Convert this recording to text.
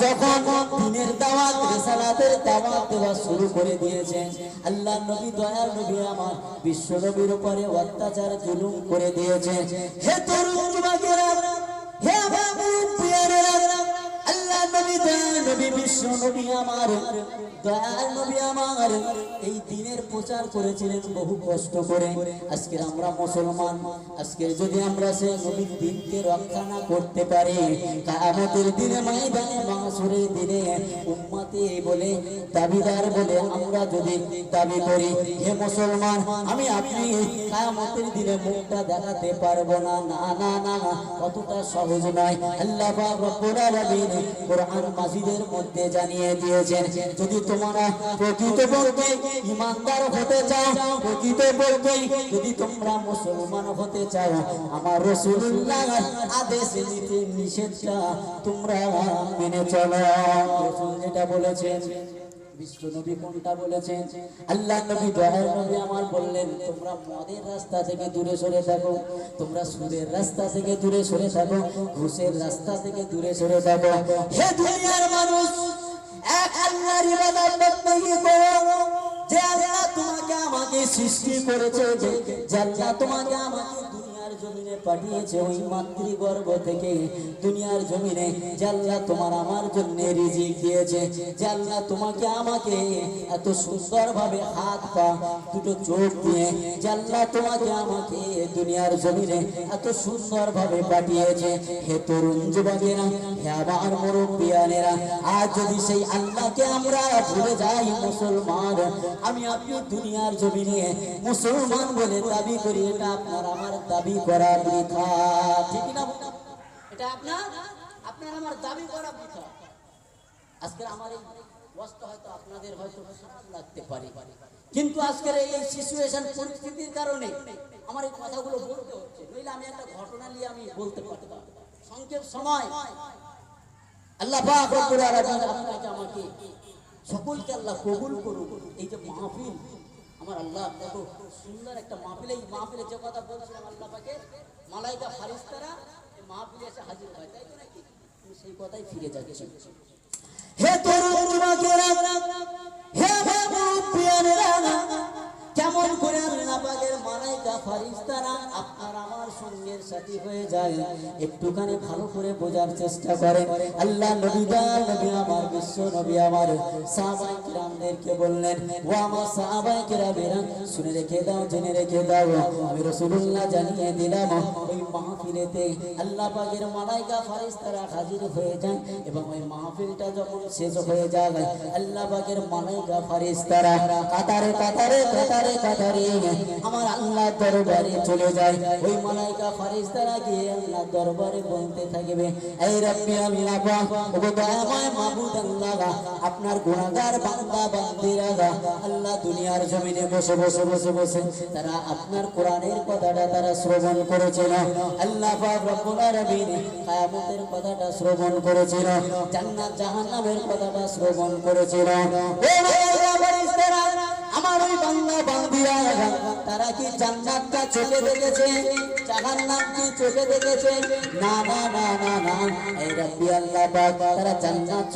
যখন দিনের দাওয়াত রিসালাতের দাওয়াত দেওয়া শুরু করে দিয়েছেন, আল্লাহর নবী দয়াল নবী আমার বিশ্ব নবীর উপরে অত্যাচার জুলুম করে দিয়েছেন। হে তরুণ যুবকেরা, হে বাবু প্রিয়রা, আল্লাহর নবী দয়াল নবী বিশ্ব নবী আমার দয়াল নবী আমার এই দিনের প্রচার করেছিলেন বহু কষ্ট করে। আজকে আমরা মুসলমান, আজকে যদি আমরা সেই নবীর দিনকে রক্ষা না করতে পারি, কিয়ামতের দিনে ময়দানে মাহশরের দিনে উম্মতি বলে দাবিদার বলে আমরা যদি দাবি করি, হে মুসলমান আমি আপনি কিয়ামতের দিনে মুখটা দেখাতে পারবো না, না না না, অতটা সহজ নয়। আল্লাহ পাক রব্বুল আলামিন কোরআন মাজিদের মধ্যে জানিয়ে দিয়েছেন, যদি তোমরা প্রকৃতপক্ষে ঈমানদার হতে চাও, প্রকৃতপক্ষে যদি তোমরা মুসলমান হতে চাও, আমার রাসূলুল্লাহর আদেশ নীতি নিষেধটা তোমরা মেনে চলো। রাসূল যেটা বলেছেন, বিশ্ব নবী কোনটা বলেছেন? আল্লাহ নবী দয়াল নবী আমার বললেন, তোমরা মদের রাস্তা থেকে দূরে সরে থাকো, তোমরা সুদের রাস্তা থেকে দূরে সরে থাকো, ঘুষের রাস্তা থেকে দূরে সরে থাকো। হে দুনিয়ার মানুষ, এক আল্লাহর ইবাদত বন্দী করো, যে আল্লাহ তোমাকে আমাকে সৃষ্টি করেছে, যে আল্লাহ তোমাকে আমাকে দুনিয়ার জমিনে পাঠিয়েছে, ওই মাতৃগর্ভ থেকে দুনিয়ার জমিনে যে আল্লাহ তোমার আমার জন্য রিজিক দিয়েছে, যে আল্লাহ তোমাকে আমাকে এত সুন্দরভাবে হাত পা দুটো চোখ দিয়ে যে আল্লাহ তোমাকে আমাকে দুনিয়ার জমিনে এত সুন্দরভাবে পাঠিয়েছে। হে তরুণ যুবকেরা, হে আমার মুরব্বিয়ানেরা, আজ যদি সেই আল্লাহকে আমরা ভুলে যাই মুসলমান, আমি আপনি দুনিয়ার জমিনে মুসলমান বলে দাবি করি, এটা আপনার আমার দাবি করা বৃথা, ঠিক না? এটা আপনার আমার দাবি করা বৃথা। আজকে আমার এই কষ্ট হয়তো আপনাদের হয়তো খারাপ লাগতে পারে, কিন্তু আজকের এই সিচুয়েশন পরিস্থিতির কারণে আমার এই কথাগুলো বলতে হচ্ছে, নইলে আমি একটা ঘটনা নিয়ে আমি বলতে পারতাম। সংক্ষেপ সময় আল্লাহ পাক রব্বুল আলামিন আপনাকে আমাকে সকলকে আল্লাহ কবুল করুন। এই যে মাহফিল, আমার আল্লাহ কত সুন্দর একটা মাহফিল, এই মাহফিলে যে কথা বলছিলাম আল্লাহ পাকে মালাইকা ফারিস্তারা এই মাহফিলে এসে হাজির হয়, তাই তো নাকি? আমি সেই কথাই ফিরে যাচ্ছি। হে তরুণ যুবকেরা, হে মুরব্বিয়ানেরা, কেমন করে আল্লাহ পাকের মালাইকা ফারিস্তারা আপনার আমার সঙ্গের সাথী হয়ে যায়, একটুখানি ভালো করে বোঝার চেষ্টা করেন। আল্লাহ নবী দয়াল নবী আমার বিশ্ব নবী আমার সাহাবায়ে কিরামদেরকে বললেন, ও আমার সাহাবায়ে কিরামেরা, শুনে রেখে দাও, জেনে রেখে দাও, আমি রাসূলুল্লাহ জানিয়ে দিলাম, ওই মাহফিলেতে আল্লাহ পাকের মালাইকা ফারিস্তারা হাজির হয়ে যায়, এবং ওই মাহফিলটা যখন শেষ হয়ে যায়, আল্লাহ পাকের মালাইকা ফারিস্তারা কাতারে কাতারে কাতারে কাতারে আমার আল্লাহ দরবারে চলে যায়। ওই মালাইকা ফারিস্তারা গিয়ে আল্লাহ দরবারে বলতে থাকবে, এই রব্বি আল্লাহ পাক, ওগো দয়াময় মাবুদ আল্লাহ, আপনার গুনাহগার বান্দা বান্দীরা আল্লাহ দুনিয়ার জমিনে বসে বসে বসে বসে তারা আপনার কোরআনের কথাটা তারা শ্রবণ করেছিল, আল্লাহ পাক রব্বুল আলামিন কিয়ামতের কথাটা শ্রবণ করেছিল, জান্নাত জাহান্নামের কথাটা শ্রবণ করেছিল। ও মালাইকা ফারিস্তারা, আমার ওই বান্দা বান্দীরা তারা কি জান্নাতটা চোখে দেখেছে, জাহান্নাম কি চোখে দেখেছে? না না না না না, এই রব্বি আল্লাহ পাক তারা জান্নাত